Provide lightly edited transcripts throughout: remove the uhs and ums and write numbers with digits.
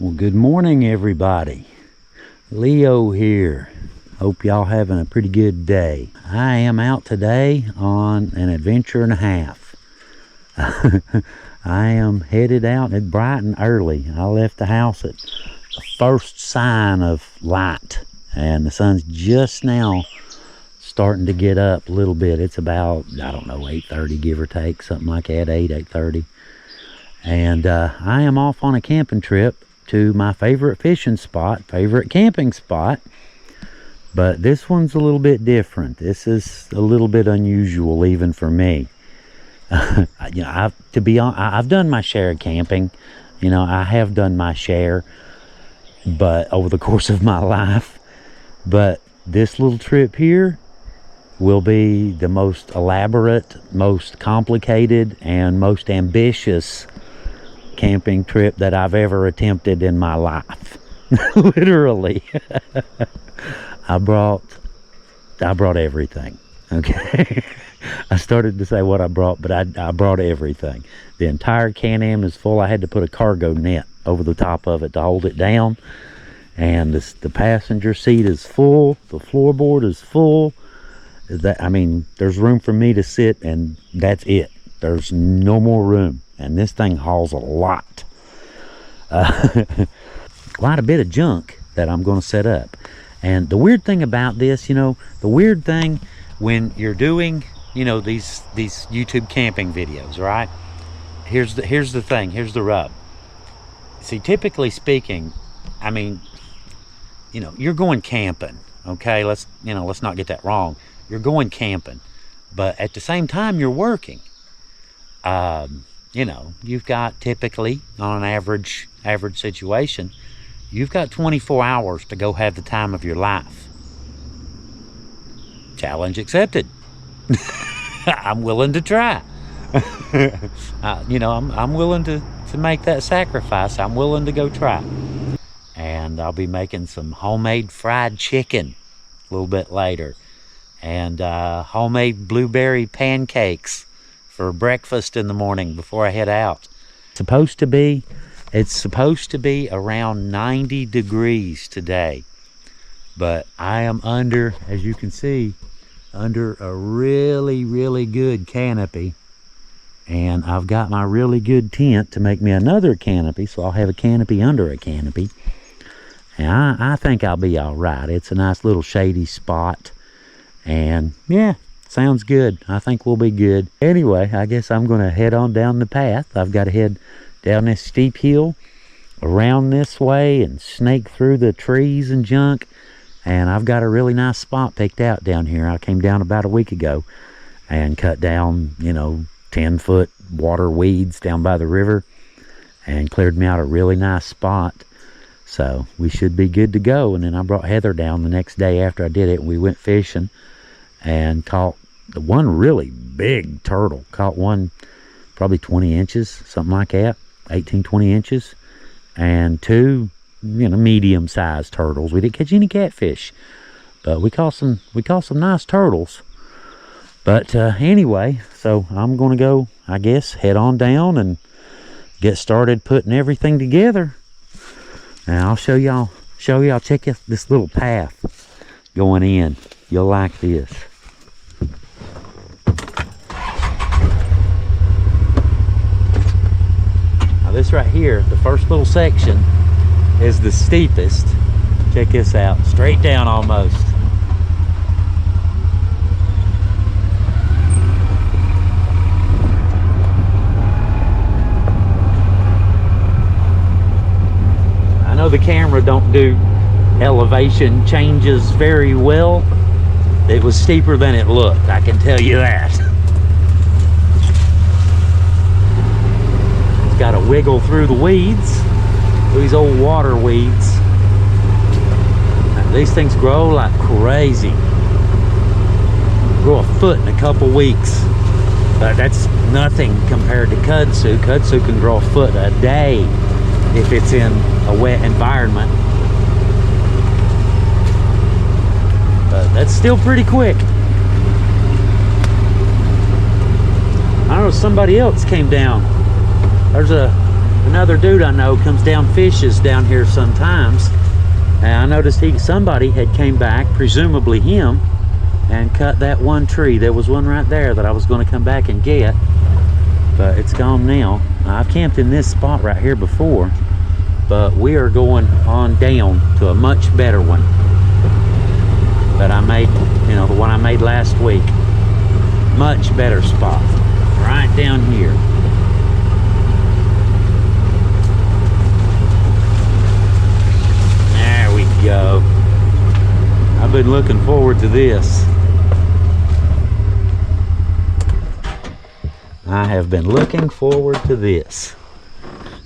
Well, good morning, everybody. Leo here. Hope y'all having a pretty good day. I am out today on an adventure and a half. I am headed out at bright and early. I left the house at the first sign of light, and the sun's just now starting to get up a little bit. It's about, I don't know, 8:30, give or take, something like that, 8:30. And I am off on a camping trip to my favorite fishing spot, favorite camping spot. But this one's a little bit different. This is a little bit unusual even for me. You know, to be honest, I've done my share of camping. You know, I have done my share, but over the course of my life. But this little trip here will be the most elaborate, most complicated, and most ambitious camping trip that I've ever attempted in my life. Literally. I brought everything. Okay. I started to say what I brought, but I brought everything. The entire Can-Am is full. I had to put a cargo net over the top of it to hold it down. And the passenger seat is full. The floorboard is full. I mean, there's room for me to sit, and that's it. There's no more room. And this thing hauls a lot. Quite a bit of junk that I'm going to set up. And the weird thing about this, you know, the weird thing when you're doing, you know, these YouTube camping videos, right? Here's the thing, here's the rub. See, typically speaking, I mean, you know, you're going camping, okay? Let's not get that wrong. You're going camping, but at the same time you're working. You know, you've got typically on an average situation, you've got 24 hours to go have the time of your life. Challenge accepted. I'm willing to try. You know, I'm willing to make that sacrifice. I'm willing to go try. And I'll be making some homemade fried chicken a little bit later. And homemade blueberry pancakes for breakfast in the morning before I head out. It's supposed to be around 90 degrees today, but I am under, as you can see, under a really good canopy, and I've got my really good tent to make me another canopy, so I'll have a canopy under a canopy, and I think I'll be all right. It's a nice little shady spot, and yeah, sounds good. I think we'll be good. Anyway, I guess I'm going to head on down the path. I've got to head down this steep hill, around this way, and snake through the trees and junk. And I've got a really nice spot picked out down here. I came down about a week ago and cut down, you know, 10-foot water weeds down by the river and cleared me out a really nice spot. So we should be good to go. And then I brought Heather down the next day after I did it, and we went fishing and caught the one really big turtle. Caught one probably 20 inches, something like that, 18-20 inches, and two, you know, medium-sized turtles. We didn't catch any catfish, but we caught some nice turtles. But anyway, so I'm gonna go, I guess, head on down and get started putting everything together. Now I'll show y'all. Check out this little path going in. You'll like this. This right here, the first little section, is the steepest. Check this out, straight down almost. I know the camera don't do elevation changes very well. It was steeper than it looked, I can tell you that. Got to wiggle through the weeds, these old water weeds. Now, these things grow like crazy. Grow a foot in a couple weeks, but that's nothing compared to kudzu. Kudzu can grow a foot a day if it's in a wet environment, but that's still pretty quick. I don't know, somebody else came down. There's a another dude I know comes down, fishes down here sometimes, and I noticed somebody had came back, presumably him, and cut that one tree. There was one right there that I was going to come back and get, but it's gone now. I've camped in this spot right here before, but we are going on down to a much better one that I made, you know, the one I made last week. Much better spot right down here. There we go. I've been looking forward to this. I have been looking forward to this.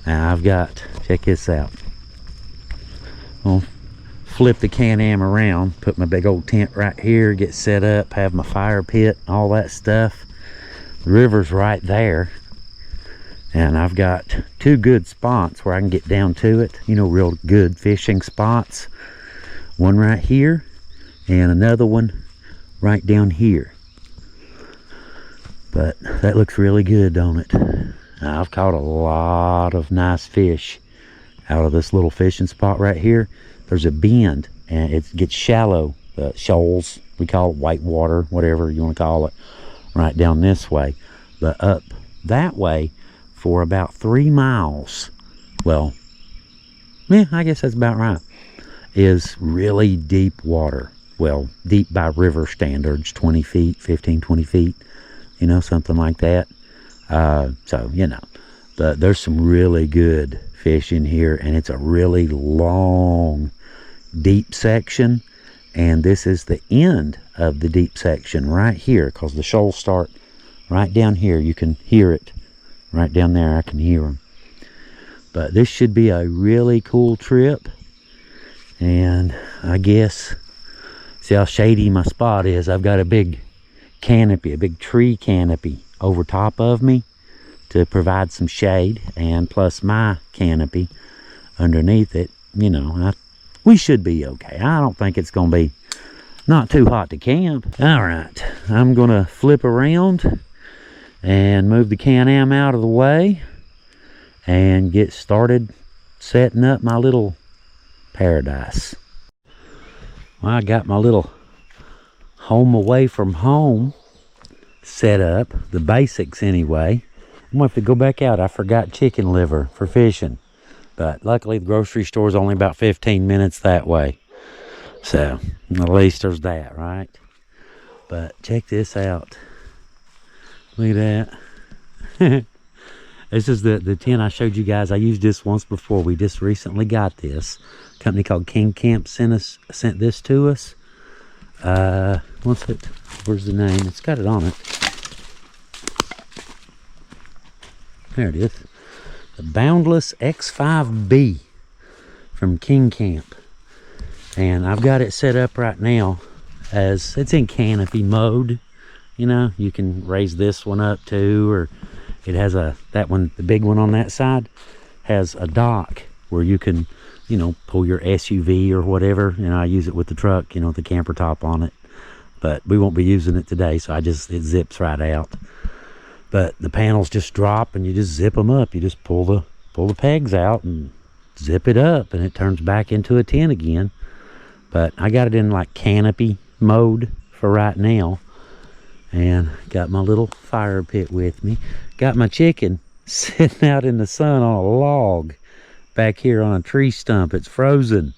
Now I've got, check this out. I'll flip the Can-Am around, put my big old tent right here, get set up, have my fire pit, all that stuff. The river's right there. And I've got two good spots where I can get down to it. You know, real good fishing spots. One right here and another one right down here. But that looks really good, don't it? I've caught a lot of nice fish out of this little fishing spot right here. There's a bend and it gets shallow, shoals, we call it white water, whatever you want to call it, right down this way. But up that way for about 3 miles, well, yeah, I guess that's about right, is really deep water. Well, deep by river standards, 20 feet, 15, 20 feet, you know, something like that. So, you know, but there's some really good fish in here, and it's a really long, deep section. And this is the end of the deep section right here, because the shoals start right down here. You can hear it right down there. I can hear them. But this should be a really cool trip. And I guess, see how shady my spot is. I've got a big canopy, a big tree canopy over top of me to provide some shade, and plus my canopy underneath it. You know, we should be okay. I don't think it's going to be not too hot to camp. All right, I'm going to flip around and move the Can-Am out of the way and get started setting up my little paradise. Well, I got my little home away from home set up, the basics anyway. I'm gonna have to go back out. I forgot chicken liver for fishing, but luckily the grocery store is only about 15 minutes that way, so at least there's that, right? But check this out. Look at that. This is the tent I showed you guys. I used this once before. We just recently got this. A company called King Camp sent this to us. What's it? Where's the name? It's got it on it. There it is. The Boundless X5B from King Camp. And I've got it set up right now as it's in canopy mode. You know, you can raise this one up too, or it has that one, the big one on that side, has a dock where you can, you know, pull your SUV or whatever. You know, I use it with the truck, you know, with the camper top on it. But we won't be using it today, so it zips right out. But the panels just drop and you just zip them up. You just pull the pegs out and zip it up, and it turns back into a tent again. But I got it in like canopy mode for right now. And got my little fire pit with me. Got my chicken sitting out in the sun on a log back here on a tree stump. It's frozen.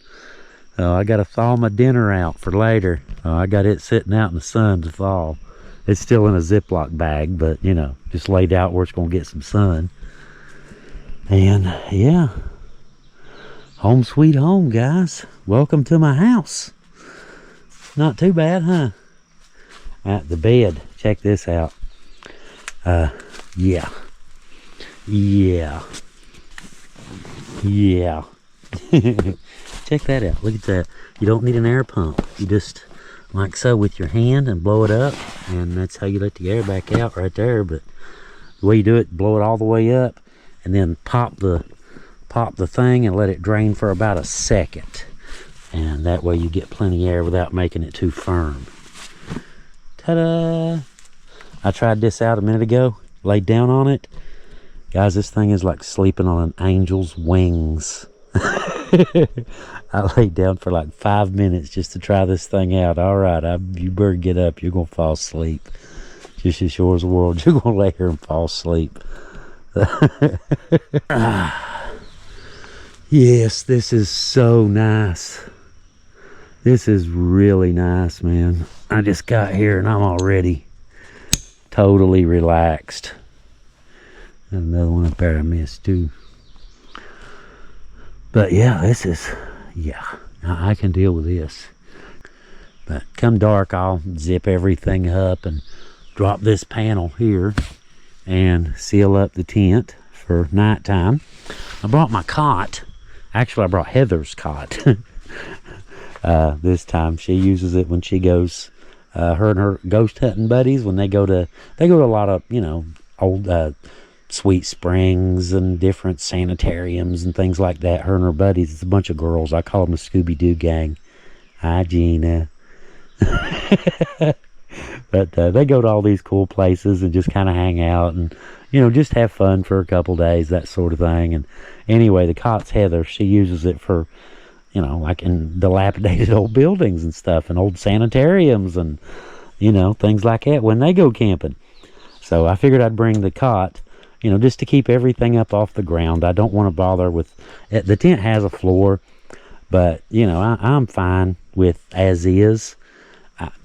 I got to thaw my dinner out for later. I got it sitting out in the sun to thaw. It's still in a Ziploc bag, but you know, just laid out where it's going to get some sun. And yeah, home sweet home, guys. Welcome to my house. Not too bad, huh? At the bed, check this out. Yeah. Check that out. Look at that. You don't need an air pump. You just, like so, with your hand and blow it up, and that's how you let the air back out right there. But the way you do it, blow it all the way up, and then pop the thing and let it drain for about a second, and that way you get plenty of air without making it too firm. Ta-da! I tried this out a minute ago, laid down on it. Guys, this thing is like sleeping on an angel's wings. I laid down for like 5 minutes just to try this thing out. All right, you better get up. You're going to fall asleep. Just as sure as the world, you're going to lay here and fall asleep. Yes, this is so nice. This is really nice, man. I just got here and I'm already totally relaxed. And another one up there I missed too. But yeah, this is, yeah, I can deal with this. But come dark, I'll zip everything up and drop this panel here and seal up the tent for nighttime. I brought my cot. Actually, I brought Heather's cot. This time she uses it when she goes, her and her ghost hunting buddies, when they go to a lot of, you know, old Sweet Springs and different sanitariums and things like that. Her and her buddies, it's a bunch of girls. I call them a Scooby-Doo gang. Hi, Gina. But they go to all these cool places and just kind of hang out and, you know, just have fun for a couple days, that sort of thing. And anyway, the cot's Heather. She uses it for, you know, like in dilapidated old buildings and stuff and old sanitariums and, you know, things like that when they go camping. So I figured I'd bring the cot, you know, just to keep everything up off the ground. I don't want to bother with it. The tent has a floor, but, you know, I'm fine with as is.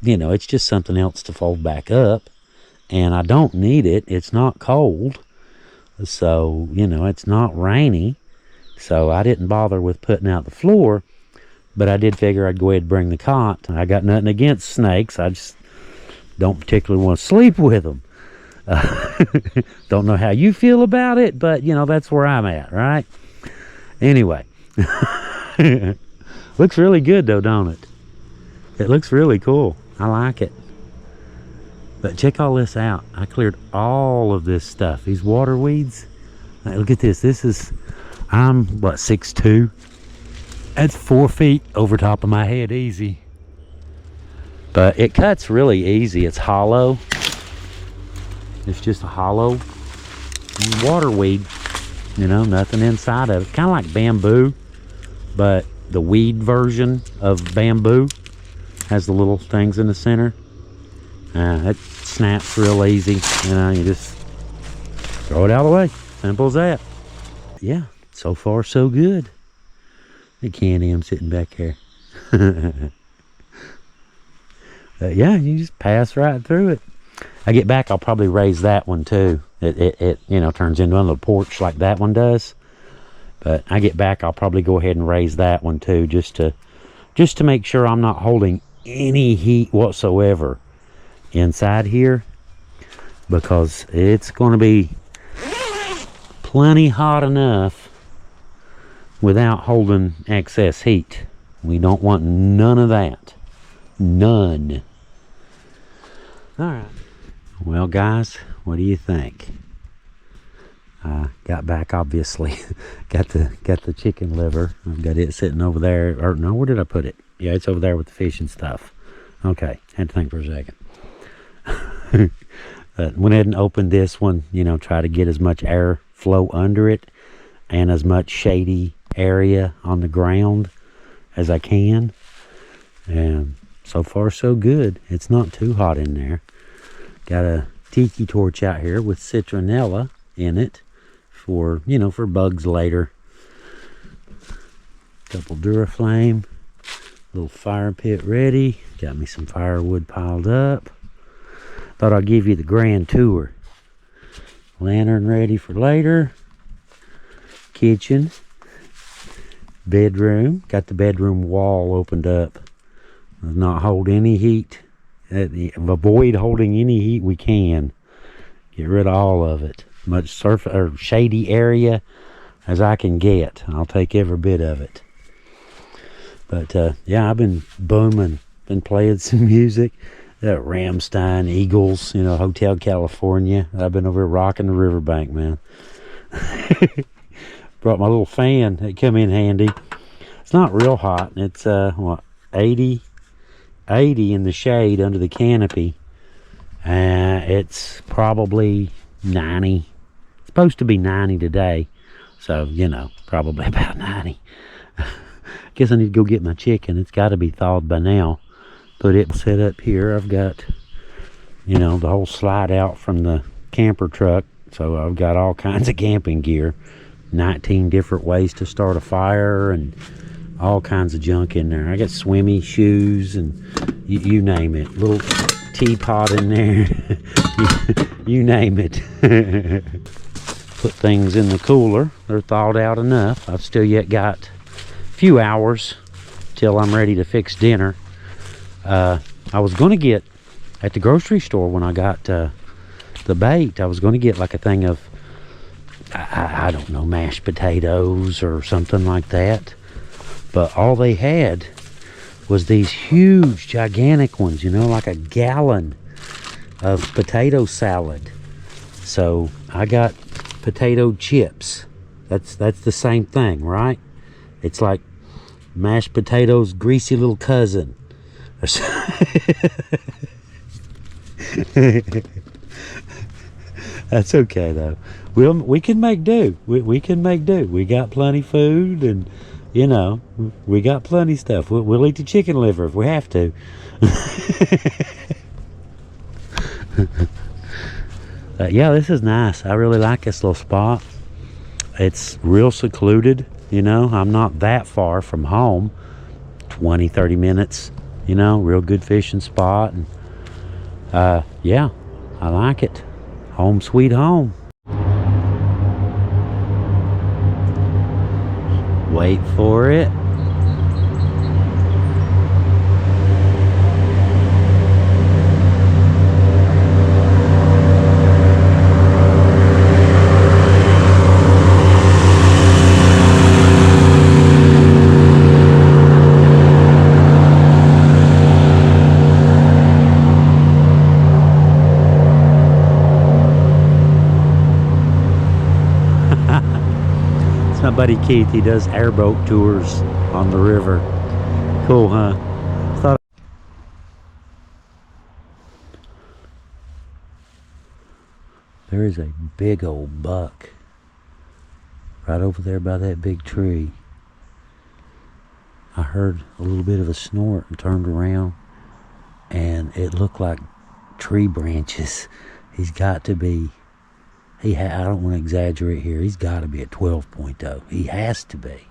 You know, it's just something else to fold back up, and I don't need it. It's not cold, so, you know, it's not rainy, so I didn't bother with putting out the floor, but I did figure I'd go ahead and bring the cot. I got nothing against snakes. I just don't particularly want to sleep with them. Don't know how you feel about it, but, you know, that's where I'm at, right? Anyway. Looks really good, though, don't it? It looks really cool. I like it. But check all this out. I cleared all of this stuff. These water weeds. Look at this. This is, I'm, what, 6'2"? That's 4 feet over top of my head, easy. But it cuts really easy. It's hollow. It's just a hollow water weed. You know, nothing inside of it. Kind of like bamboo, but the weed version of bamboo has the little things in the center. It snaps real easy. You know, you just throw it out of the way. Simple as that. Yeah, so far so good. The candy I'm sitting back here. But yeah, you just pass right through it. I get back, I'll probably raise that one too. It you know, turns into a little porch like that one does. But I get back, I'll probably go ahead and raise that one too, just to make sure I'm not holding any heat whatsoever inside here, because it's going to be plenty hot enough without holding excess heat. We don't want none of that. None. All right. Well, guys, what do you think? Got back, obviously. got the chicken liver. I've got it sitting over there. Or no, where did I put it? Yeah, it's over there with the fish and stuff. Okay, had to think for a second. Went ahead and opened this one. You know, try to get as much air flow under it and as much shady area on the ground as I can. And so far, so good. It's not too hot in there. Got a tiki torch out here with citronella in it for, you know, for bugs later. Couple Duraflame. Little fire pit ready. Got me some firewood piled up. Thought I'd give you the grand tour. Lantern ready for later. Kitchen. Bedroom. Got the bedroom wall opened up. Does not hold any heat. Avoid holding any heat we can. Get rid of all of it. Much surface or shady area as I can get. I'll take every bit of it. But yeah, I've been booming. Been playing some music. Ramstein, Eagles, you know, Hotel California. I've been over here rocking the Riverbank, man. Brought my little fan. It come in handy. It's not real hot. It's what, 80 in the shade under the canopy. It's probably 90. It's supposed to be 90 today. So, probably about 90. Guess I need to go get my chicken. It's got to be thawed by now. But it's set up here. I've got, the whole slide out from the camper truck. So I've got all kinds of camping gear. 19 different ways to start a fire and all kinds of junk in there. I got swimmy shoes and you name it. Little teapot in there. you name it. Put things in the cooler. They're thawed out enough. I've still yet got a few hours till I'm ready to fix dinner. I was going to get at the grocery store when I got the bait. I was going to get like a thing of I don't know, mashed potatoes or something like that. But all they had was these huge, gigantic ones, like a gallon of potato salad. So I got potato chips. That's the same thing, right? It's like mashed potatoes' greasy little cousin. That's okay though. We can make do. We can make do. We got plenty food, and we got plenty stuff. We'll eat the chicken liver if we have to. Yeah, this is nice. I really like this little spot. It's real secluded. I'm not that far from home. 20-30 minutes. Real good fishing spot. And yeah, I like it. Home sweet home. Wait for it. My buddy Keith, he does airboat tours on the river. Cool, huh? There is a big old buck right over there by that big tree. I heard a little bit of a snort and turned around, and it looked like tree branches. He's got to be, I don't want to exaggerate here, he's got to be at 12.0. He has to be.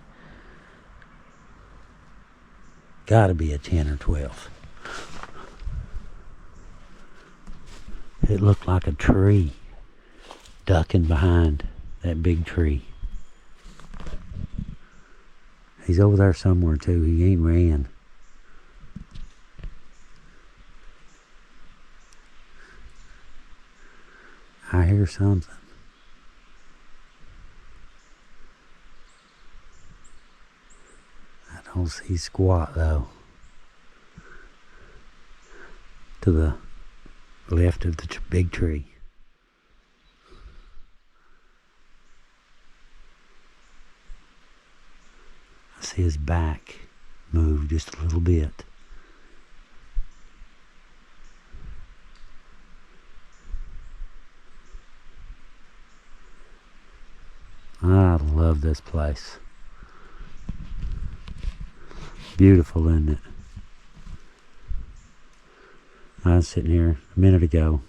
Got to be a 10 or 12. It looked like a tree ducking behind that big tree. He's over there somewhere too. He ain't ran. I hear something. I don't see squat though. To the left of the big tree. I see his back move just a little bit. I love this place. Beautiful, isn't it? I was sitting here a minute ago.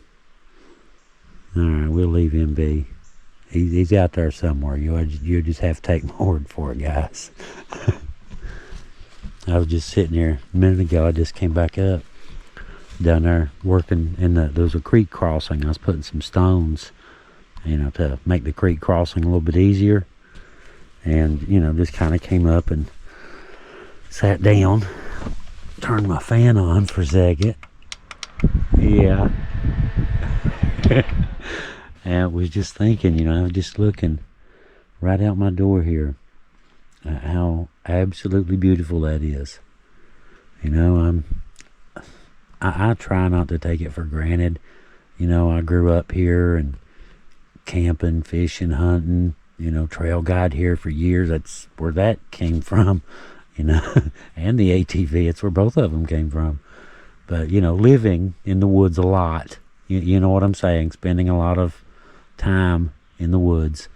Alright, we'll leave him be. He's out there somewhere. You just have to take my word for it, guys. I was just sitting here a minute ago. I just came back up down there working in there was a creek crossing. I was putting some stones, to make the creek crossing a little bit easier. And, just kind of came up and sat down, turned my fan on for a second. Yeah. And I was just thinking, I was just looking right out my door here at how absolutely beautiful that is. I try not to take it for granted. I grew up here and camping, fishing, hunting, trail guide here for years. That's where that came from, and the ATV, it's where both of them came from. But, living in the woods a lot, you know what I'm saying, spending a lot of time in the woods.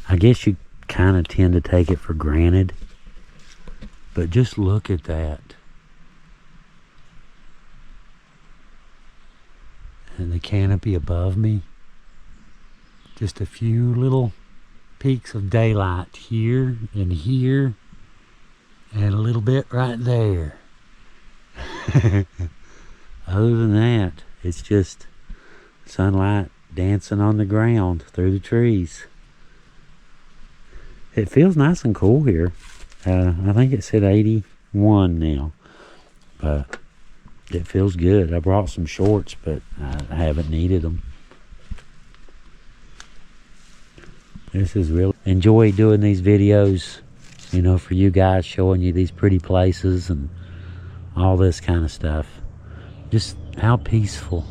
I guess you kind of tend to take it for granted, but just look at that. And the canopy above me, just a few little peaks of daylight here and here, and a little bit right there. Other than that, it's just sunlight dancing on the ground through the trees. It feels nice and cool here. I think it's at 81 now, but it feels good. I brought some shorts, but I haven't needed them. This is really enjoy doing these videos, you know, for you guys, showing you these pretty places and all this kind of stuff. Just how peaceful.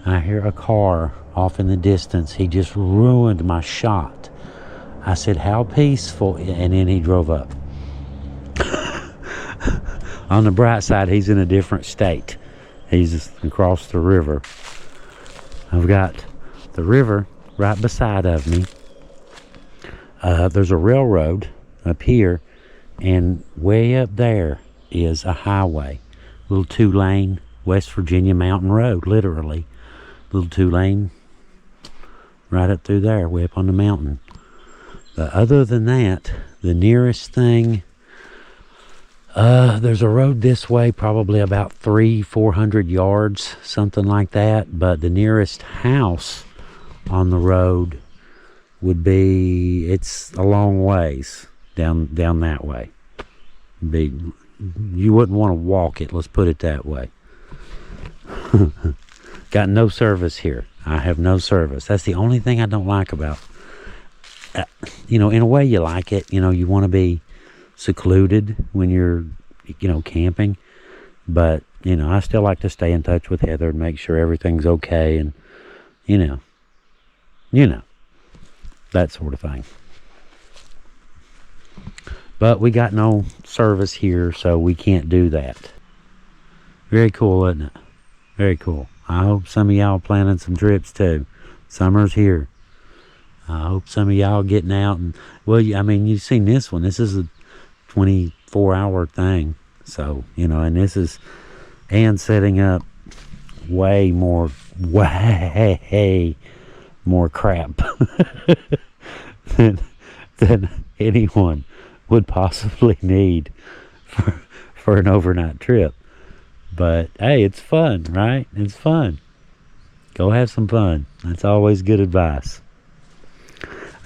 I hear a car off in the distance. He just ruined my shot. I said, how peaceful, and then he drove up. On the bright side, he's in a different state. He's across the river. I've got the river right beside of me. There's a railroad up here, and way up there is a highway. Little 2-lane West Virginia mountain road, literally. Little 2-lane right up through there, way up on the mountain. But other than that, the nearest thing, there's a road this way, probably about 300-400 yards, something like that. But the nearest house on the road would be, it's a long ways down that way. You wouldn't want to walk it, let's put it that way. Got no service here. I have no service. That's the only thing I don't like about, you know, in a way you like it. You know, you want to be secluded when you're, you know, camping. But, you know, I still like to stay in touch with Heather and make sure everything's okay, and, you know, that sort of thing. But we got no service here, so we can't do that. Very cool, isn't it? Very cool. I hope some of y'all planning some trips too. Summer's here. I hope some of y'all getting out and, well, I mean, you've seen this one. This is a 24-hour thing. So, you know, and this is, and setting up way more crap than anyone would possibly need for an overnight trip. But hey, it's fun, right? It's fun. Go have some fun. That's always good advice.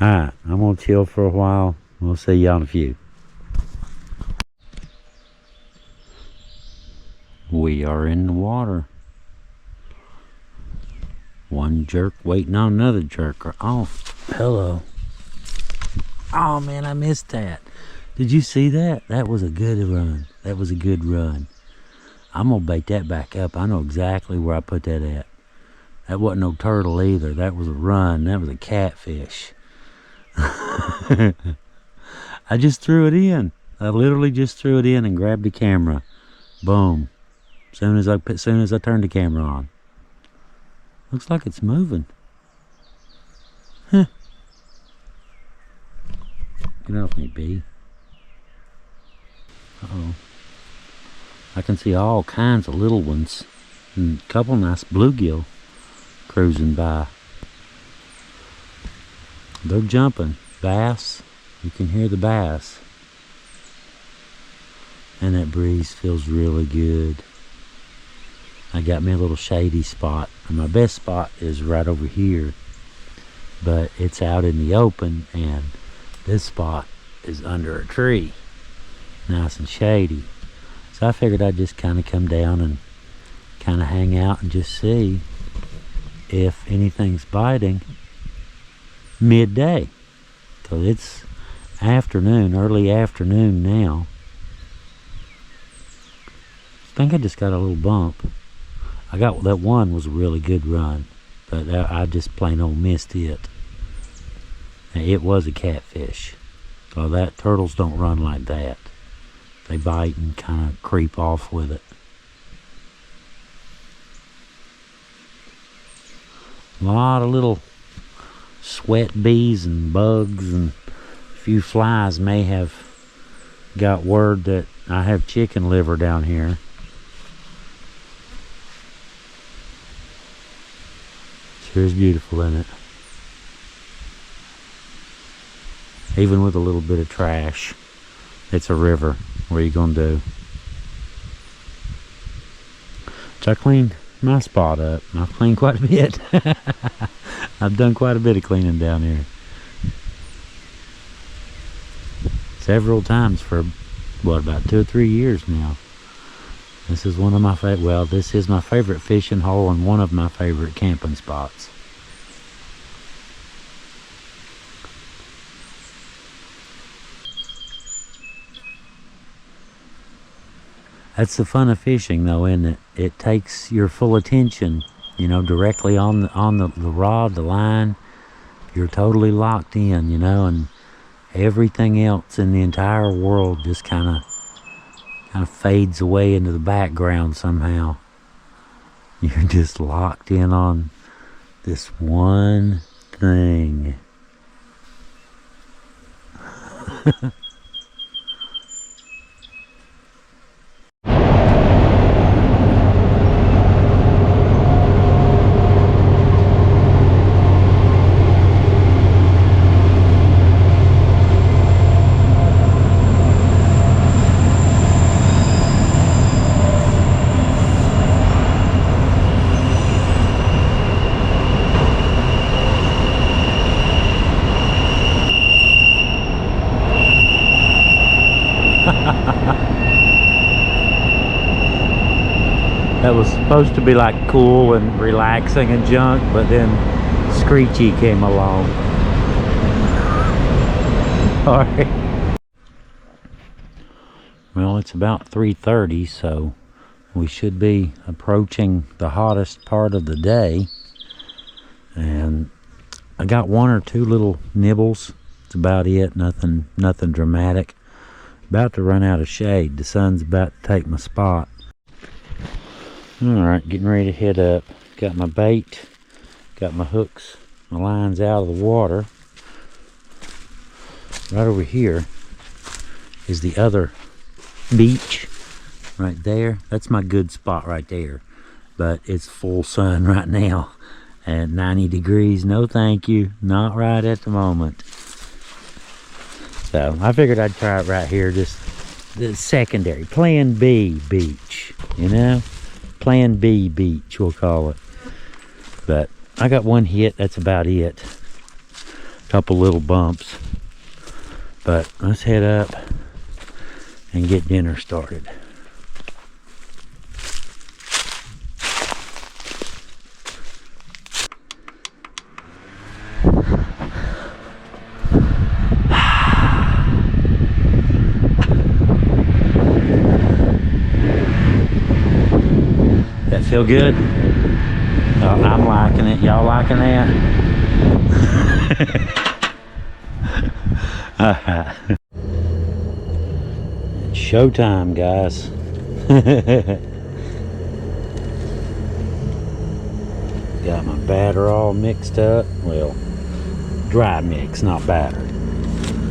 Alright, I'm gonna chill for a while. We'll see y'all in a few. We are in the water. One jerk waiting on another jerk. Oh, hello. Oh man, I missed that. Did you see that? That was a good run. That was a good run. I'm gonna bait that back up. I know exactly where I put that at. That wasn't no turtle either. That was a run. That was a catfish. I just threw it in. I literally just threw it in and grabbed the camera. Boom. Soon as I turned the camera on. Looks like it's moving. Huh. Get off me, bee. Uh-oh. I can see all kinds of little ones. And a couple nice bluegill cruising by. They're jumping. Bass. You can hear the bass. And that breeze feels really good. I got me a little shady spot. And my best spot is right over here. But it's out in the open, and this spot is under a tree. Nice and shady. So I figured I'd just kind of come down and kind of hang out and just see if anything's biting midday. Because it's afternoon, early afternoon now. I think I just got a little bump. I got that one was a really good run, but I just plain old missed it. Now, it was a catfish. So that turtles don't run like that. They bite and kind of creep off with it. A lot of little sweat bees and bugs, and a few flies may have got word that I have chicken liver down here. Sure is beautiful, isn't it? Even with a little bit of trash, it's a river. What are you gonna do? So I cleaned my spot up. I've cleaned quite a bit. I've done quite a bit of cleaning down here. Several times for, what, about 2 or 3 years now. This is one of my favorite, well, this is my favorite fishing hole and one of my favorite camping spots. That's the fun of fishing, though, isn't it? It takes your full attention, you know, directly on the rod, the line. You're totally locked in, you know, and everything else in the entire world just kind of fades away into the background somehow. You're just locked in on this one thing. That was supposed to be like cool and relaxing and junk, but then Screechy came along. Alright. Well, it's about 3:30, so we should be approaching the hottest part of the day. And I got 1 or 2 little nibbles. That's about it. Nothing dramatic. About to run out of shade. The sun's about to take my spot. Alright, getting ready to head up. Got my bait, got my hooks, my lines out of the water. Right over here is the other beach right there. That's my good spot right there. But it's full sun right now at 90 degrees. No thank you, not right at the moment. So I figured I'd try it right here, just the secondary, Plan B beach, you know? Plan B beach, we'll call it. But I got 1 hit, that's about it. Couple little bumps. But let's head up and get dinner started. That feel good? Oh, I'm liking it. Y'all liking that? It's showtime, guys. Got my batter all mixed up. Well, dry mix, not batter.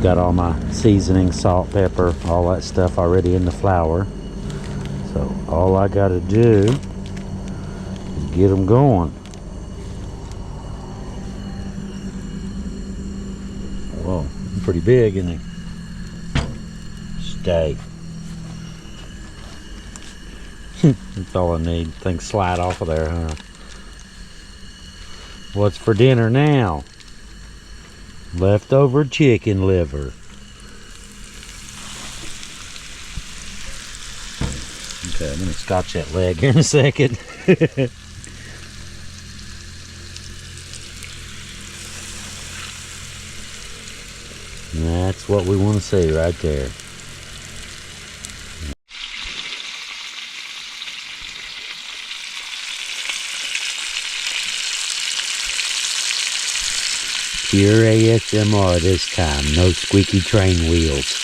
Got all my seasoning, salt, pepper, all that stuff already in the flour. So all I gotta do is get them going. Whoa, pretty big, isn't it? Stay. That's all I need. Things slide off of there, huh? What's for dinner now? Leftover chicken liver. Okay, I'm gonna scotch that leg here in a second. And that's what we want to see right there. Pure ASMR this time, no squeaky train wheels.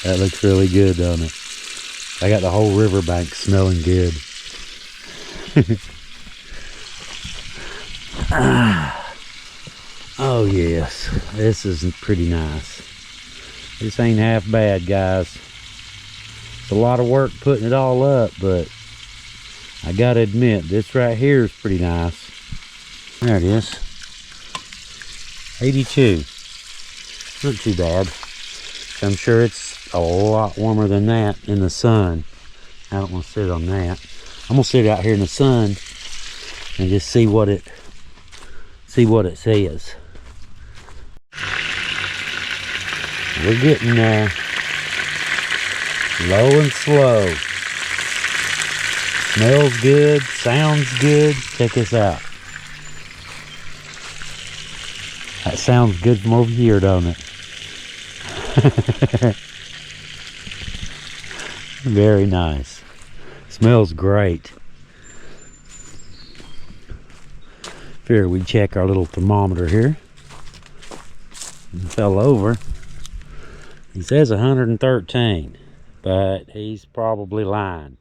That looks really good, doesn't it? I got the whole riverbank smelling good. Oh yes, this is pretty nice. This ain't half bad, guys. It's a lot of work putting it all up, but I gotta admit, this right here is pretty nice. There it is. 82. Not too bad. I'm sure it's a lot warmer than that in the sun. I don't want to sit on that. I'm gonna sit out here in the sun and just see what it says. We're getting low and slow. Smells good, sounds good. Check this out. That sounds good from over here, don't it? Very nice. Smells great. Here we check our little thermometer here. It fell over. He says 113, but he's probably lying.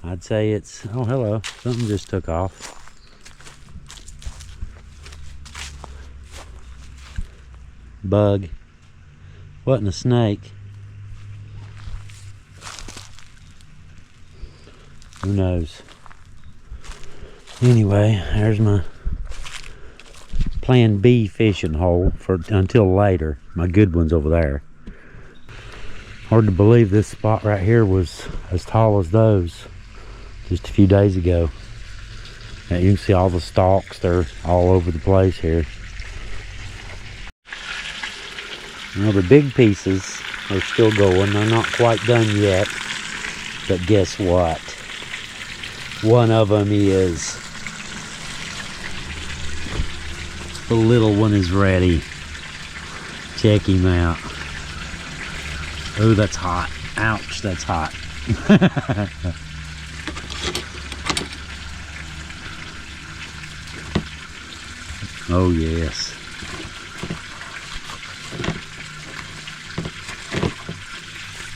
I'd say it's, oh hello, something just took off. Bug. Wasn't a snake. Who knows? Anyway, there's my plan B fishing hole for until later. My good one's over there. Hard to believe this spot right here was as tall as those just a few days ago. Now you can see all the stalks, they're all over the place here. Well, the big pieces are still going. They're not quite done yet. But guess what? One of them is. The little one is ready. Check him out. Oh, that's hot. Ouch, that's hot. Oh, yes.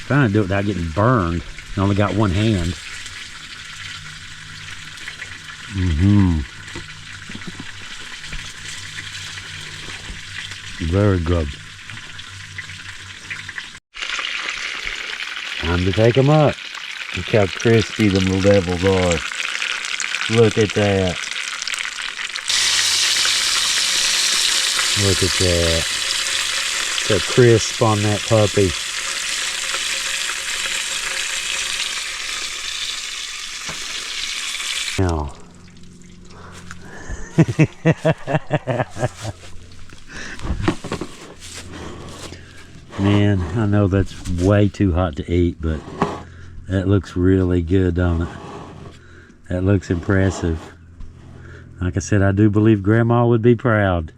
Trying to do it without getting burned. I only got one hand. Very good. Time to take them up. Look how crispy them little devils are. Look at that. Look at that. So crisp on that puppy. Now. Man, I know that's way too hot to eat, but that looks really good, don't it? That looks impressive. Like I said, I do believe Grandma would be proud.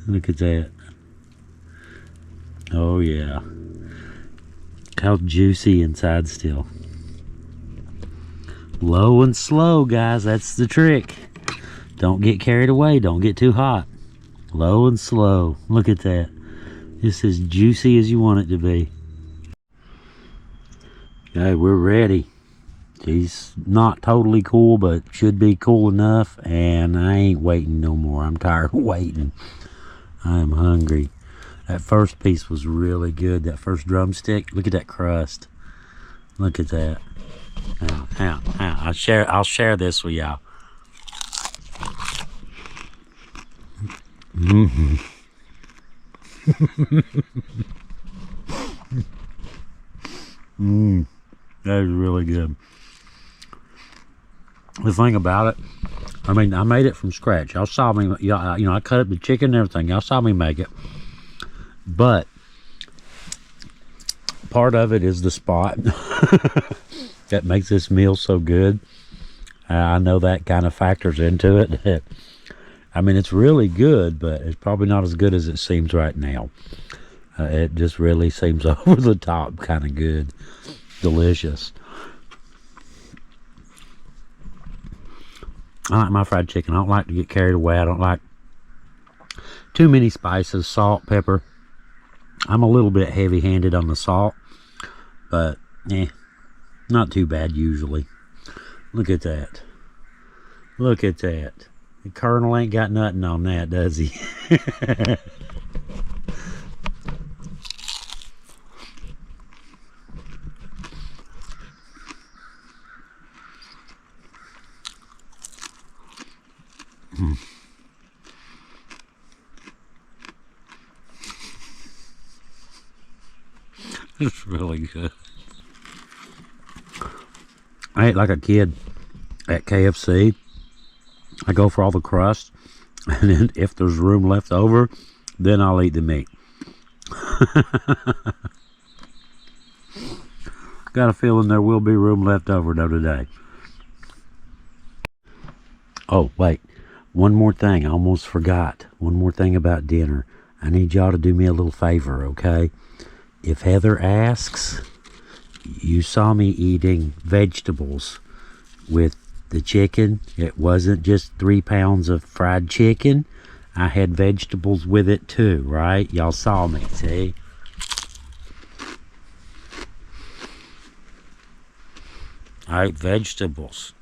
Look at that. Oh yeah. How juicy inside still. Low and slow, guys, that's the trick. Don't get carried away, don't get too hot. Low and slow. Look at that. Just as juicy as you want it to be. Okay, we're ready. He's not totally cool, but should be cool enough, and I ain't waiting no more. I'm tired of waiting. I am hungry. That first piece was really good. That first drumstick. Look at that crust. Look at that. Ow. I'll share this with y'all. That is really good. The thing about it, I mean, I made it from scratch. Y'all saw me, you know, I cut up the chicken and everything. Y'all saw me make it. But part of it is the spot that makes this meal so good. I know that kind of factors into it. I mean, it's really good, but it's probably not as good as it seems right now. It just really seems over the top kind of good. Delicious. I like my fried chicken. I don't like to get carried away. I don't like too many spices, salt, pepper. I'm a little bit heavy-handed on the salt, but Not too bad usually. Look at that. Look at that. The Colonel ain't got nothing on that, does he? It's really good. I ate like a kid at KFC. I go for all the crust, and then if there's room left over, then I'll eat the meat. Got a feeling there will be room left over though today. Oh, wait. One more thing. I almost forgot. One more thing about dinner. I need y'all to do me a little favor, okay? If Heather asks, you saw me eating vegetables with the chicken. It wasn't just 3 pounds of fried chicken. I had vegetables with it too, right? Y'all saw me, see? I ate vegetables.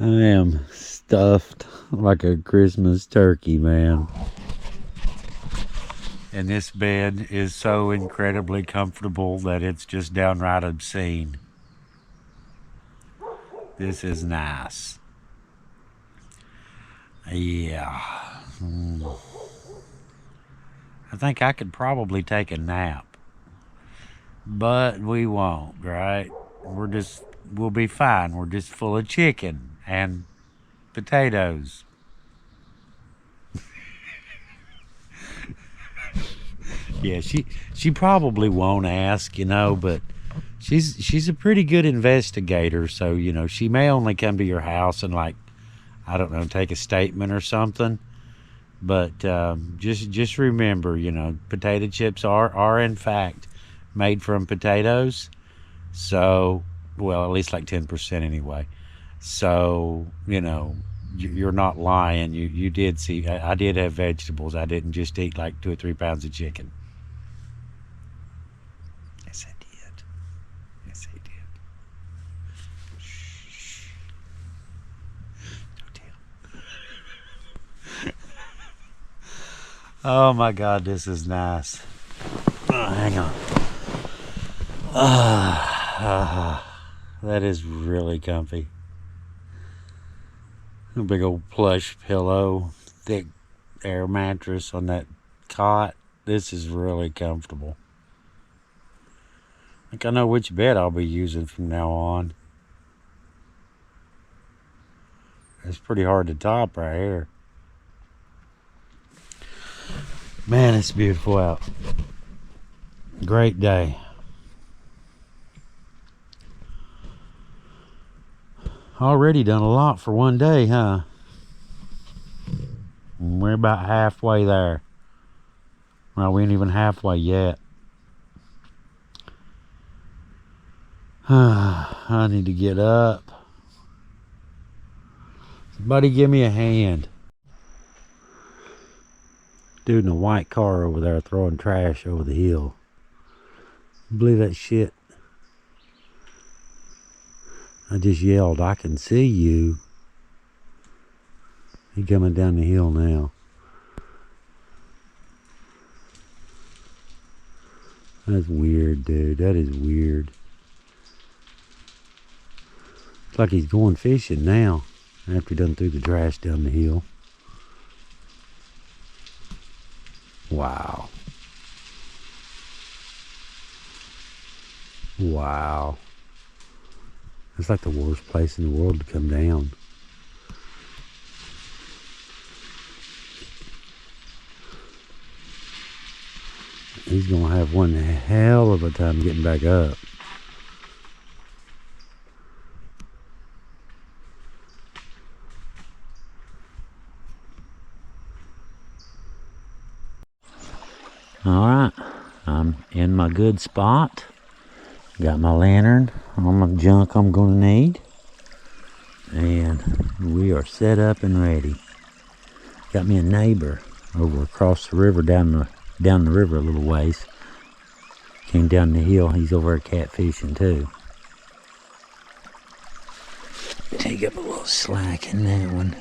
I am stuffed like a Christmas turkey, man. And this bed is so incredibly comfortable that it's just downright obscene. This is nice. Yeah. I think I could probably take a nap. But we won't, right? We'll be fine. We're just full of chicken and potatoes. Yeah, she probably won't ask, but she's a pretty good investigator, so she may only come to your house and, like, I don't know, take a statement or something. But just remember, potato chips are in fact made from potatoes. So, well, at least like 10% anyway. So, you're not lying. You did see, I did have vegetables. I didn't just eat like 2 or 3 pounds of chicken. Yes, I did. Yes, I did. Shh. Don't tell. Oh my God, this is nice. Oh, hang on. That is really comfy. A big old plush pillow, thick air mattress on that cot. This is really comfortable. I think I know which bed I'll be using from now on. It's pretty hard to top right here. Man, it's beautiful out. Great day. Already done a lot for one day, huh? We're about halfway there. Well, we ain't even halfway yet. I need to get up. Somebody give me a hand. Dude in a white car over there throwing trash over the hill. Believe that shit? I just yelled, I can see you. He coming down the hill now. That's weird, dude. That is weird. It's like he's going fishing now after he done threw the trash down the hill. Wow. Wow. It's like the worst place in the world to come down. He's going to have one hell of a time getting back up. Alright, I'm in my good spot. Got my lantern, all my junk I'm going to need. And we are set up and ready. Got me a neighbor over across the river, down the river a little ways. Came down the hill. He's over there catfishing too. Take up a little slack in that one.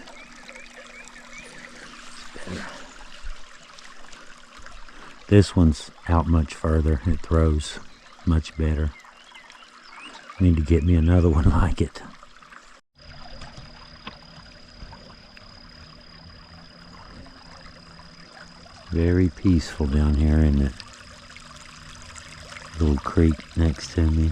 This one's out much further. It throws much better. Need to get me another one like it. Very peaceful down here, isn't it? Little creek next to me.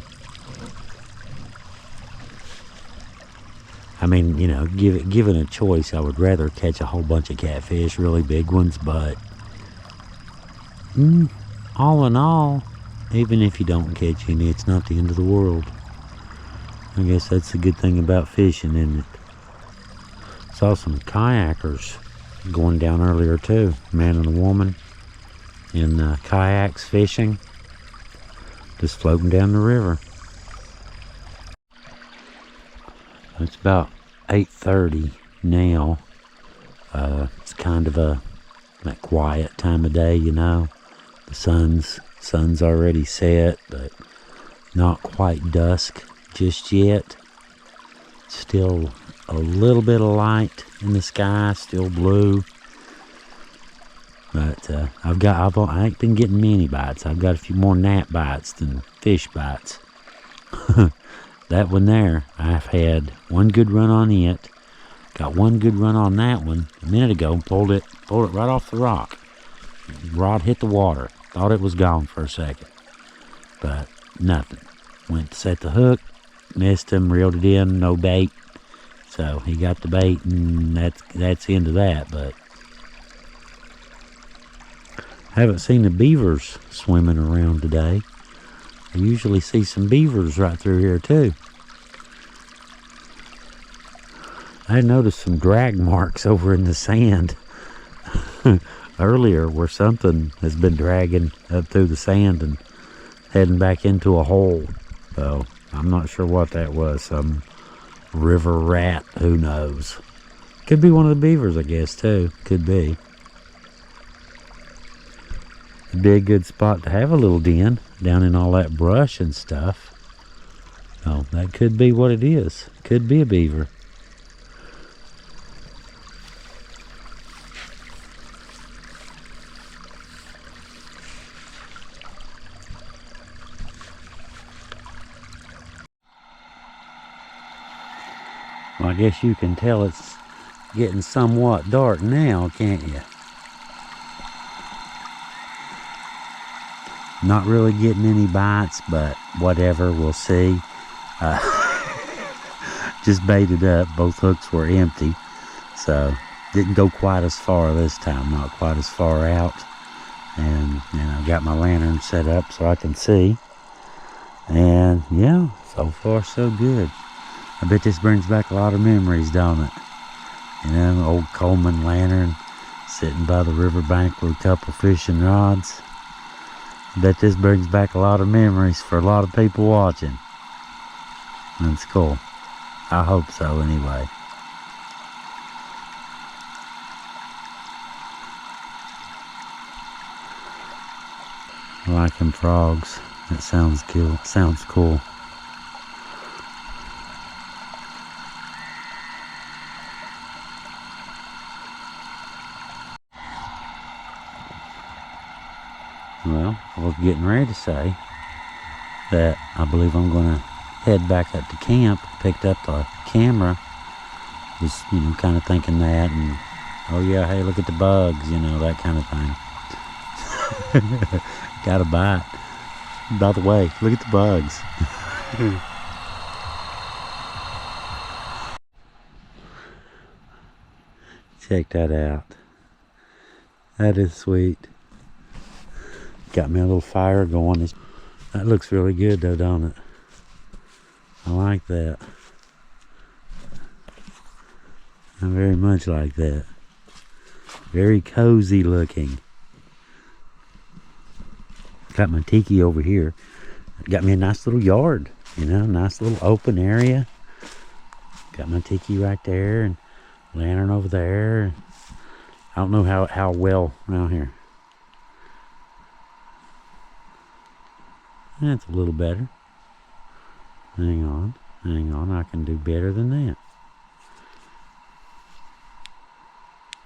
I mean, you know, given a choice, I would rather catch a whole bunch of catfish, really big ones, but all in all, even if you don't catch any, it's not the end of the world. I guess that's the good thing about fishing, isn't it? Saw some kayakers going down earlier too, man and a woman in kayaks fishing, just floating down the river. It's about 8:30 now. It's kind of that quiet time of day, you know. The sun's already set, but not quite dusk just yet. Still a little bit of light in the sky, still blue. But I ain't been getting many bites. I've got a few more gnat bites than fish bites. That one there, I've had one good run on it. Got one good run on that one a minute ago. Pulled it right off the rock. Rod hit the water. Thought it was gone for a second, but nothing. Went to set the hook, missed him, reeled it in, no bait. So he got the bait, and that's the end of that. But I haven't seen the beavers swimming around today. I usually see some beavers right through here too. I noticed some drag marks over in the sand earlier, where something has been dragging up through the sand and heading back into a hole. So I'm not sure what that was. Some river rat, who knows? Could be one of the beavers, I guess, too. Could be. It'd be a good spot to have a little den down in all that brush and stuff. Oh, that could be what it is. Could be a beaver. Well, I guess you can tell it's getting somewhat dark now, can't you? Not really getting any bites, but whatever, we'll see. Just baited up. Both hooks were empty, so didn't go quite as far this time, not quite as far out. And I got my lantern set up so I can see. And yeah, so far so good. I bet this brings back a lot of memories, don't it? You know, old Coleman lantern sitting by the riverbank with a couple fishing rods. I bet this brings back a lot of memories for a lot of people watching. That's cool. I hope so, anyway. I like them frogs. That sounds cool. Sounds cool. Well, I was getting ready to say that I believe I'm going to head back up to camp. Picked up the camera. Was, kind of thinking that, and oh yeah, hey, look at the bugs, that kind of thing. Got a bite. By the way, look at the bugs. Check that out. That is sweet. Got me a little fire going. That looks really good though, don't it? I like that. I very much like that. Very cozy looking. Got my tiki over here. Got me a nice little yard, nice little open area. Got my tiki right there and lantern over there. don't know how well around here. That's a little better. Hang on, I can do better than that.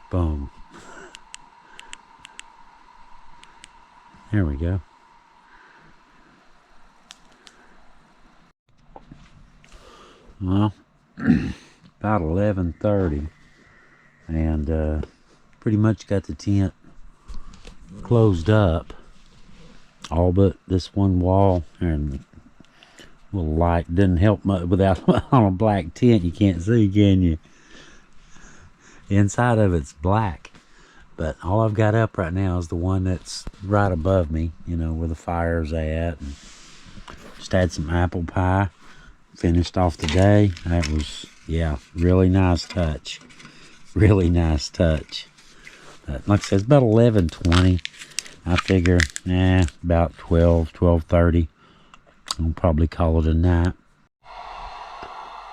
Boom. There we go. Well, about 11:30, and pretty much got the tent closed up, all but this one wall, and a little light didn't help much without on a black tent. You can't see, can you? The inside of it's black, but all I've got up right now is the one that's right above me, you know, where the fire's at. And just had some apple pie, finished off the day. That was, yeah, really nice touch. Really nice touch. But like I said, it's about 11:20. I figure, about 12:30. I'll probably call it a night.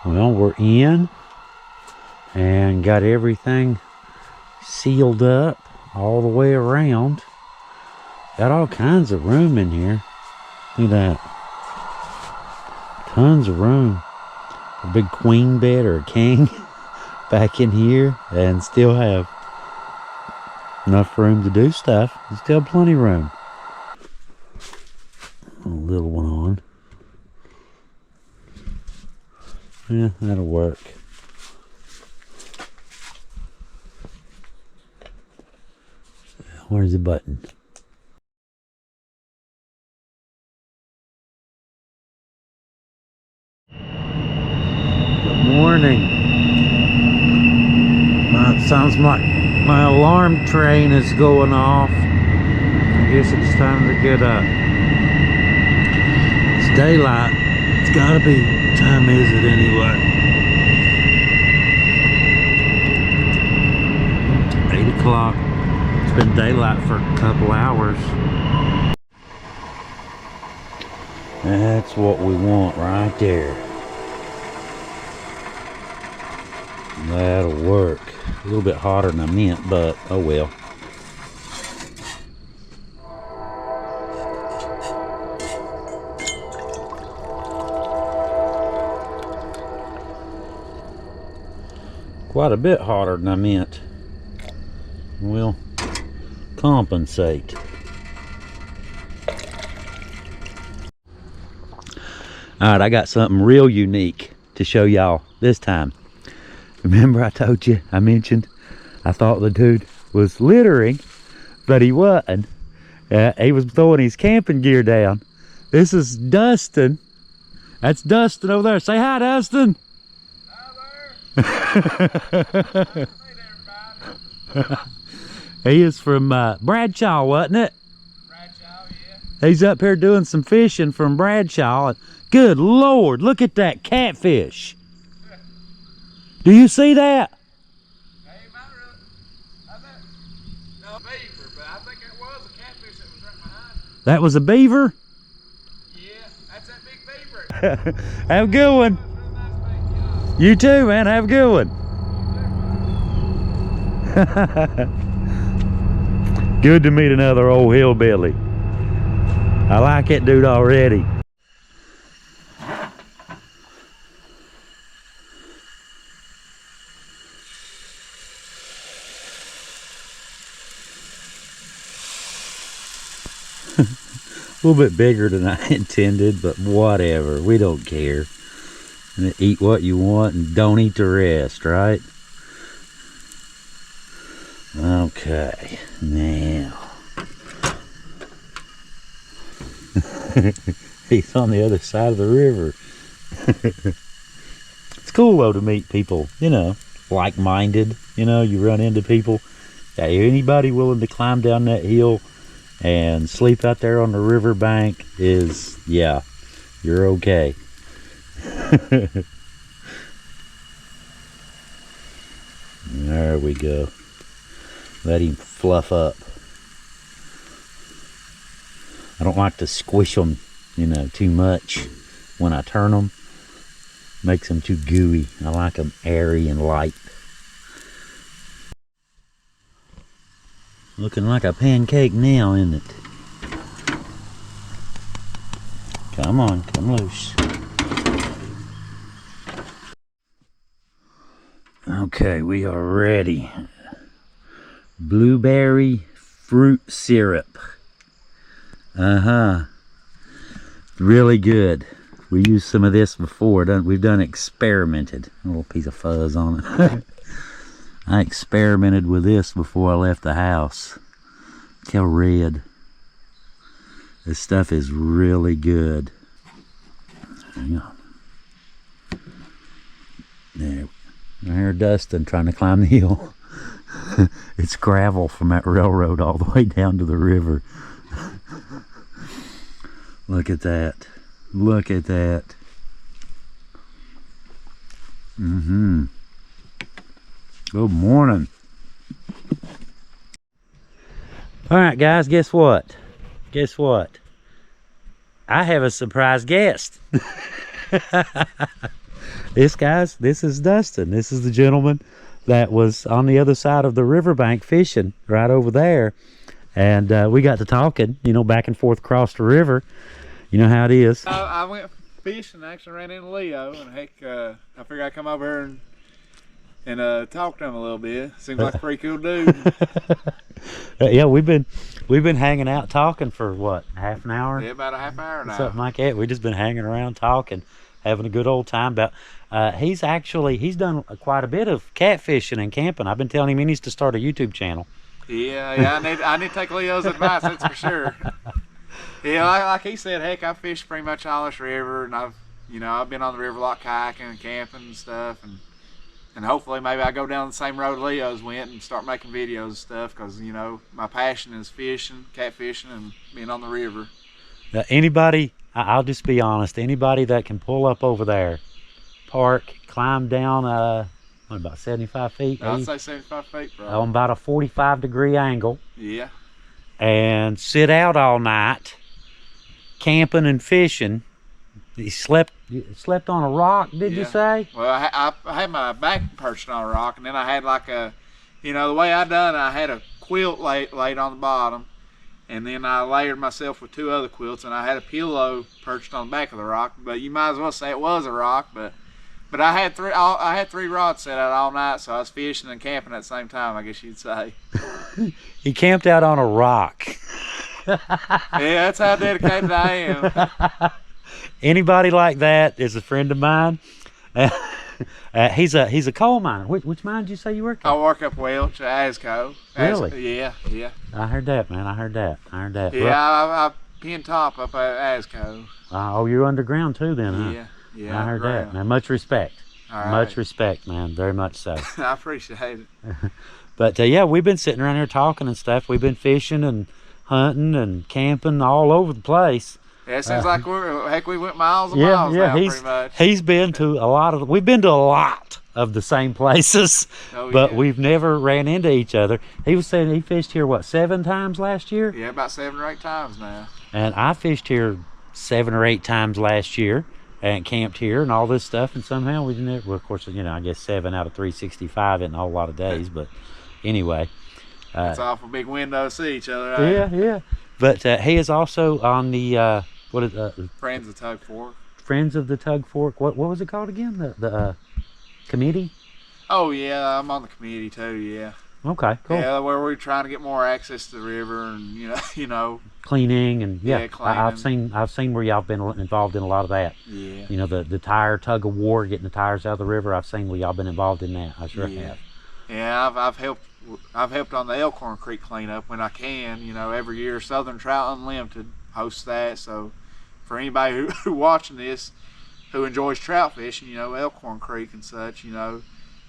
Well, we're in and got everything sealed up all the way around. Got all kinds of room in here. Look at that. Tons of room. A big queen bed or a king back in here, and still have enough room to do stuff. There's still plenty of room. A little one on. Yeah, that'll work. Where's the button? Good morning. It sounds like my alarm train is going off. I guess it's time to get up. It's daylight. It's gotta be. What time is it anyway? 8 o'clock. It's been daylight for a couple hours. That's what we want right there. That'll work. A little bit hotter than I meant, but oh well. Quite a bit hotter than I meant. We'll compensate. Alright, I got something real unique to show y'all this time. Remember I told you, I mentioned, I thought the dude was littering, but he wasn't. He was throwing his camping gear down. This is Dustin. That's Dustin over there. Say hi, Dustin. He is from Bradshaw, wasn't it? Bradshaw, yeah. He's up here doing some fishing from Bradshaw. Good Lord, look at that catfish. Do you see that? Hey, no, beaver, but I think it was a catfish that was right behind it. That was a beaver? Yeah, that's that big beaver. Have a good one. You too, man. Have a good one. Good to meet another old hillbilly. I like that dude already. A little bit bigger than I intended, but whatever. We don't care. Eat what you want and don't eat the rest, right? Okay, now. He's on the other side of the river. It's cool though to meet people, you know, like-minded. You know, you run into people. Anybody willing to climb down that hill and sleep out there on the riverbank is, yeah, you're okay. There we go. Let him fluff up. I don't like to squish them, you know, too much when I turn them. Makes them too gooey. I like them airy and light. Looking like a pancake now, isn't it? Come on, come loose. Okay, we are ready. Blueberry fruit syrup. Really good. We used some of this before. We've done experimented. A little piece of fuzz on it. I experimented with this before I left the house. Look how red. This stuff is really good. Hang on. There. I hear Dustin trying to climb the hill. It's gravel from that railroad all the way down to the river. Look at that. Look at that. Good morning. All right, guys, guess what? Guess what? I have a surprise guest. This is Dustin. This is the gentleman that was on the other side of the riverbank fishing right over there. And we got to talking, you know, back and forth across the river. You know how it is. I went fishing, actually ran into Leo, and heck, I figured I'd come over here and talk to him a little bit. Seems like a pretty cool dude. Yeah, we've been hanging out talking for what, half an hour? Yeah, about a half hour now. Something like that. We just been hanging around talking, having a good old time. About he's done quite a bit of catfishing and camping. I've been telling him he needs to start a YouTube channel. Yeah, I need to take Leo's advice, that's for sure. Yeah, like he said, heck, I fished pretty much all this river, and I've been on the river a lot, kayaking and camping and stuff, and hopefully maybe I go down the same road Leo's went and start making videos and stuff, because you know my passion is fishing, catfishing, and being on the river. Now, anybody, I'll just be honest, anybody that can pull up over there, park, climb down what, about 75 feet? I'd say 75 feet, bro. On about a 45-degree angle. Yeah. And sit out all night, camping and fishing. You slept on a rock, did you say? Well, I had my back perched on a rock, and then I had like a, you know, the way I done it, I had a quilt laid on the bottom, and then I layered myself with 2 other quilts, and I had a pillow perched on the back of the rock. But you might as well say it was a rock. But I had 3 rods set out all night, so I was fishing and camping at the same time, I guess you'd say. He camped out on a rock. Yeah, that's how dedicated I am. Anybody like that is a friend of mine. He's a coal miner. Which mine did you say you worked at? I work up Welch, Asco. Really? Yeah. I heard that, man. I heard that. Yeah, I pinned top up at Asco. Oh, you're underground too then, huh? Yeah. I heard that, man. Much respect. All right. Much respect, man. Very much so. I appreciate it. But yeah, we've been sitting around here talking and stuff. We've been fishing and hunting and camping all over the place. Yeah, it seems like we went miles and miles now, pretty much. He's been to a lot of, we've been to a lot of the same places, but we've never ran into each other. He was saying he fished here, what, 7 times last year? Yeah, about 7 or 8 times now. And I fished here 7 or 8 times last year and camped here and all this stuff, and somehow we didn't, well, of course, you know, I guess 7 out of 365 in a whole lot of days, but anyway. It's awful big window to see each other, right? Yeah. But he is also on the, Friends of Tug Fork. Friends of the Tug Fork. What was it called again? The committee? Oh yeah, I'm on the committee too. Yeah. Okay, cool. Yeah, where we're trying to get more access to the river and you know. Cleaning and cleaning. I've seen where y'all been involved in a lot of that. Yeah. You know, the tire tug of war, getting the tires out of the river. I've seen where y'all been involved in that. I sure have. Yeah, I've helped on the Elkhorn Creek cleanup when I can. You know, every year Southern Trout Unlimited hosts that. So for anybody who watching this who enjoys trout fishing, you know, Elkhorn Creek and such, you know,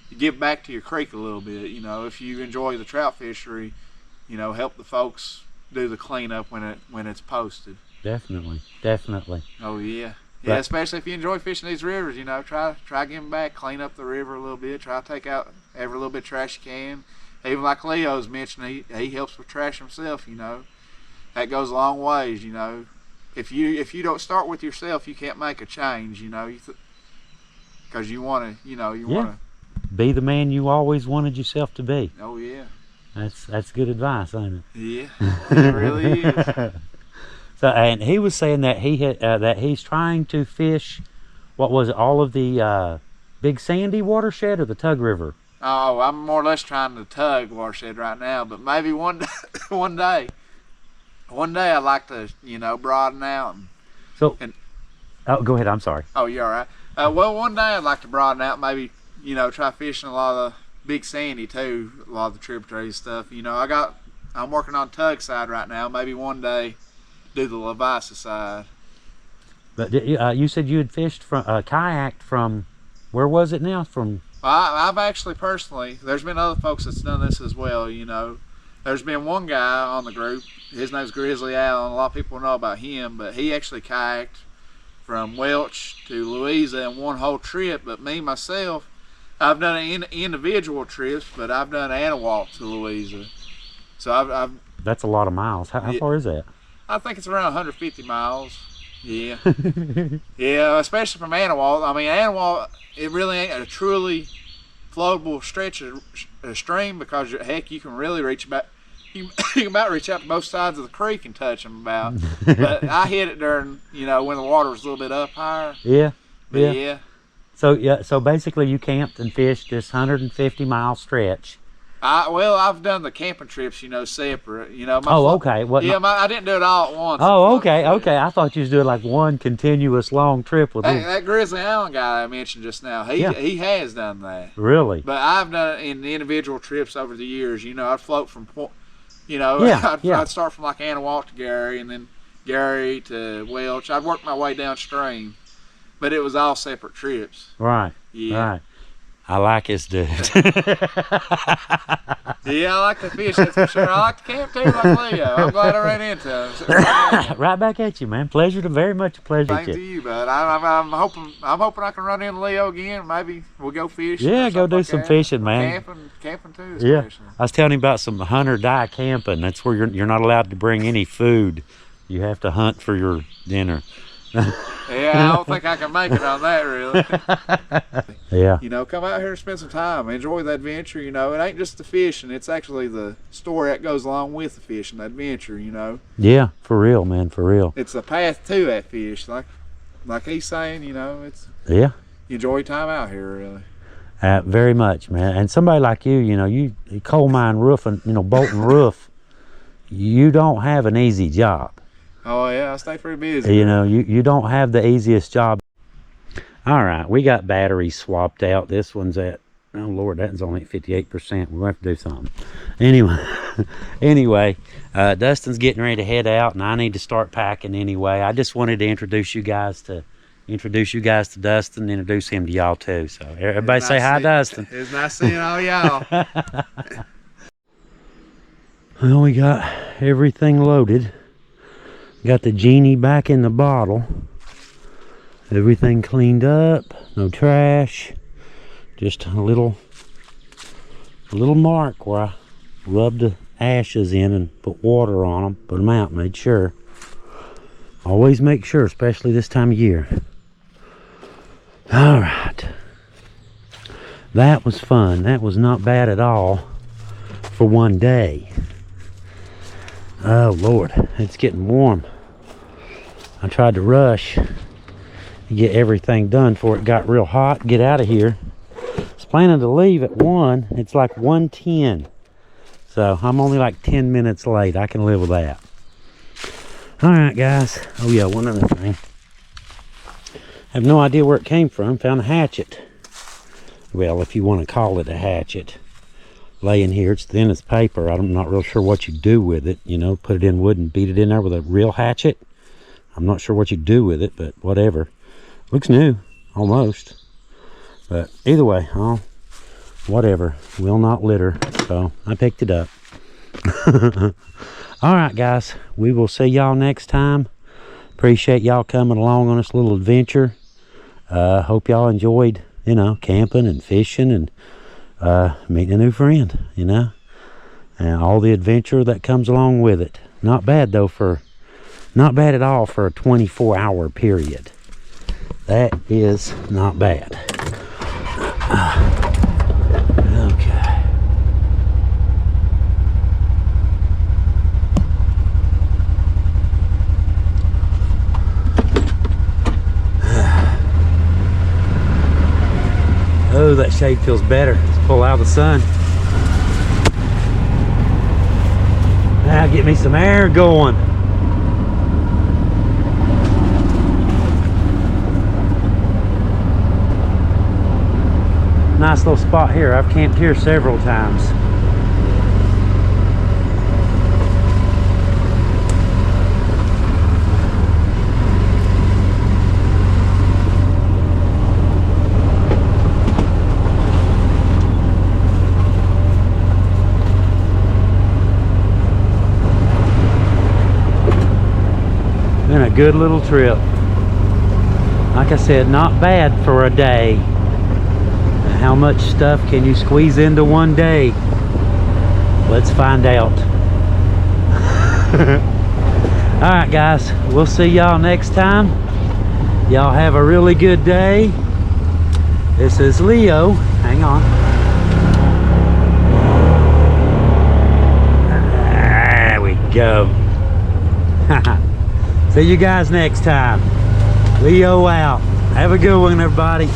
you give back to your creek a little bit. You know, if you enjoy the trout fishery, you know, help the folks do the cleanup when it's posted. Definitely. Oh yeah. Yeah, especially if you enjoy fishing these rivers, you know, try giving back, clean up the river a little bit, try to take out every little bit of trash you can. Even like Leo's mentioned, he helps with trash himself, you know. That goes a long ways, you know. If you don't start with yourself, you can't make a change, you know. Because you want to, you know, want to be the man you always wanted yourself to be. Oh yeah. That's good advice, ain't Yeah, it really is. it? So, and he was saying that he had that he's trying to fish. What was it? All of the Big Sandy watershed or the Tug River? Oh, I'm more or less trying to tug watershed right now, but maybe one day, I'd like to, broaden out. So, And oh, go ahead. I'm sorry. oh, you're all right. Well, one day I'd like to broaden out, maybe, try fishing a lot of the Big Sandy too, a lot of the tributary stuff. I'm working on tug side right now. Maybe one day do the Levisa side. But you said you had fished from kayaked from, where was it now? From Well, I've actually personally, there's been other folks that's done this as well. There's been one guy on the group. His name's Grizzly Allen. A lot of people know about him, but he actually kayaked from Welch to Louisa in one whole trip. But me myself, I've done individual trips, but I've done Anawalk to Louisa. So I've that's a lot of miles. How far is that? I think it's around 150 miles. Yeah. Yeah, especially from Anawalk. I mean, Anawalk, it really ain't a truly flowable stretch of a stream because, heck, you can really reach about, you can about reach out to both sides of the creek and touch them about. But I hit it during, when the water was a little bit up higher. Yeah. But yeah. So basically you camped and fished this 150-mile stretch. I've done the camping trips, separate. Okay. What? Yeah, I didn't do it all at once. Oh, okay. I thought you was doing like one continuous long trip with him. That Grizzly Allen guy I mentioned just now, he has done that. Really? But I've done it in individual trips over the years. I'd float from, I'd start from like Anawalk to Gary, and then Gary to Welch. I'd work my way downstream, but it was all separate trips. Right. Yeah. Right. I like his dude. Yeah, I like to fish, that's for sure. I like to camp too, like Leo. I'm glad I ran into him. Right back at you, man. Very much a pleasure. Thanks to you, bud. I'm hoping I can run into Leo again. Maybe we'll go fishing. Yeah, go do some fishing, man. Camping too. Especially. Yeah, I was telling him about some hunt or die camping. That's where you're not allowed to bring any food. You have to hunt for your dinner. Yeah, I don't think I can make it on that, really. Yeah. Come out here and spend some time. Enjoy the adventure, It ain't just the fishing. It's actually the story that goes along with the fishing, the adventure, Yeah, for real, man, for real. It's a path to that fish. Like he's saying, it's... Yeah. You enjoy your time out here, really. Very much, man. And somebody like you, you coal mine roofing, bolting roof, you don't have an easy job. Oh yeah, I stay pretty busy. You don't have the easiest job. All right, we got batteries swapped out. This one's at, oh Lord, that one's only at 58%. We'll have to do something. Anyway, Dustin's getting ready to head out, and I need to start packing anyway. I just wanted to introduce you guys to Dustin, introduce him to y'all too. So everybody say hi, Dustin. It's nice seeing all y'all. Well, we got everything loaded. Got the genie back in the bottle. Everything cleaned up. No trash. Just a little mark where I rubbed the ashes in and put water on them. Put them out, made sure. Always make sure, especially this time of year. All right. That was fun. That was not bad at all for one day. Oh Lord, it's getting warm. I tried to rush to get everything done before it got real hot. Get out of here. I was planning to leave at 1. It's like 1:10. So I'm only like 10 minutes late. I can live with that. Alright guys. Oh yeah, one other thing. I have no idea where it came from. Found a hatchet. Well, if you want to call it a hatchet. Laying here, it's thin as paper. I'm not real sure what you do with it. Put it in wood and beat it in there with a real hatchet. I'm not sure what you do with it, but whatever. Looks new, almost. But either way, whatever. Will not litter. So I picked it up. All right, guys. We will see y'all next time. Appreciate y'all coming along on this little adventure. Hope y'all enjoyed, camping and fishing and meeting a new friend, and all the adventure that comes along with it. Not bad though not bad at all for a 24-hour period. That is not bad. Okay. Ooh, that shade feels better. Let's pull out of the sun. Now get me some air going. Nice little spot here. I've camped here several times. Been a good little trip. Like I said, not bad for a day. How much stuff can you squeeze into one day? Let's find out. Alright guys, we'll see y'all next time. Y'all have a really good day. This is Leo. Hang on. There we go. See you guys next time. Leo out. Have a good one, everybody.